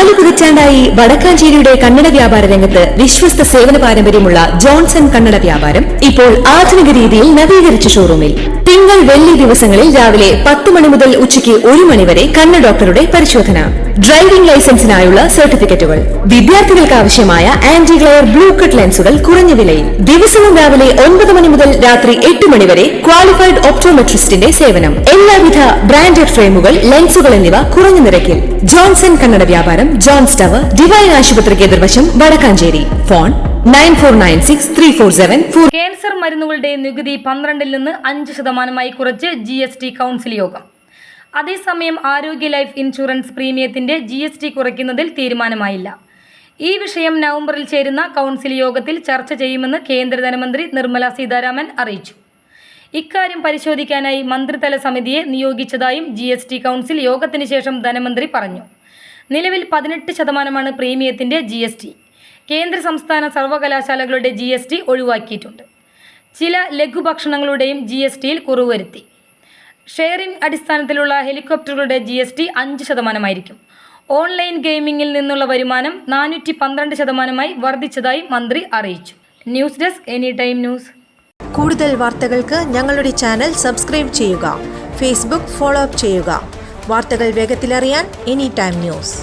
4 പതിറ്റാണ്ടായി വടക്കാഞ്ചേരിയുടെ കന്നഡ വ്യാപാര രംഗത്ത് വിശ്വസ്ത സേവന പാരമ്പര്യമുള്ള ജോൺസൺ കന്നഡ വ്യാപാരം ഇപ്പോൾ ആധുനിക രീതിയിൽ നവീകരിച്ച ഷോറൂമിൽ തിങ്കൾ വെള്ളി ദിവസങ്ങളിൽ രാവിലെ 10 മണി മുതൽ ഉച്ചയ്ക്ക് 1 മണി വരെ കണ്ണ് ഡോക്ടറുടെ പരിശോധന, ഡ്രൈവിംഗ് ലൈസൻസിനായുള്ള സർട്ടിഫിക്കറ്റുകൾ, വിദ്യാർത്ഥികൾക്ക് ആവശ്യമായ ആന്റി ഗ്ലെയർ ബ്ലൂ കട്ട് ലെൻസുകൾ കുറഞ്ഞ വിലയിൽ, ദിവസവും രാവിലെ 9 മണി മുതൽ രാത്രി 8 മണി വരെ ക്വാളിഫൈഡ് ഒപ്റ്റോമെട്രിസ്റ്റിന്റെ സേവനം, എല്ലാവിധ ബ്രാൻഡഡ് ഫ്രെയിമുകൾ, ലെൻസുകൾ എന്നിവ കുറഞ്ഞ നിരക്കിൽ. ജോൺസൺ കന്നഡ വ്യാപാരം, ജോൺസ് ടവർ, ഡിവൈൻ ആശുപത്രിക്ക് എതിർവശം, വടക്കാഞ്ചേരി. ഫോൺ 94963474. ക്യാൻസർ മരുന്നുകളുടെ നികുതി 12-ൽ നിന്ന് 5% കുറച്ച് GST കൗൺസിൽ യോഗം. അതേസമയം ആരോഗ്യ ലൈഫ് ഇൻഷുറൻസ് പ്രീമിയത്തിന്റെ GST കുറയ്ക്കുന്നതിൽ തീരുമാനമായില്ല. ഈ വിഷയം നവംബറിൽ ചേരുന്ന കൗൺസിൽ യോഗത്തിൽ ചർച്ച ചെയ്യുമെന്ന് കേന്ദ്ര ധനമന്ത്രി നിർമ്മല സീതാരാമൻ അറിയിച്ചു. ഇക്കാര്യം പരിശോധിക്കാനായി മന്ത്രിതല സമിതിയെ നിയോഗിച്ചതായും GST കൗൺസിൽ യോഗത്തിന് ശേഷം ധനമന്ത്രി പറഞ്ഞു. നിലവിൽ 18% പ്രീമിയത്തിന്റെ GST. കേന്ദ്ര സംസ്ഥാന സർവകലാശാലകളുടെ GST ഒഴിവാക്കിയിട്ടുണ്ട്. ചില ലഘുഭക്ഷണങ്ങളുടെയും GSTയിൽ കുറവ് വരുത്തി. ഷെയറിംഗ് അടിസ്ഥാനത്തിലുള്ള ഹെലികോപ്റ്ററുകളുടെ GST 5% ഓൺലൈൻ ഗെയിമിംഗിൽ നിന്നുള്ള വരുമാനം 412% വർദ്ധിച്ചതായി മന്ത്രി അറിയിച്ചു. News desk any time news. കൂടുതൽ വാർത്തകൾക്ക് ഞങ്ങളുടെ ചാനൽ സബ്സ്ക്രൈബ് ചെയ്യുക. ഫേസ്ബുക്ക് ഫോളോ അപ്പ് ചെയ്യുക. വാർത്തകൾ വേഗത്തിലറിയാൻ എനി ടൈം ന്യൂസ്.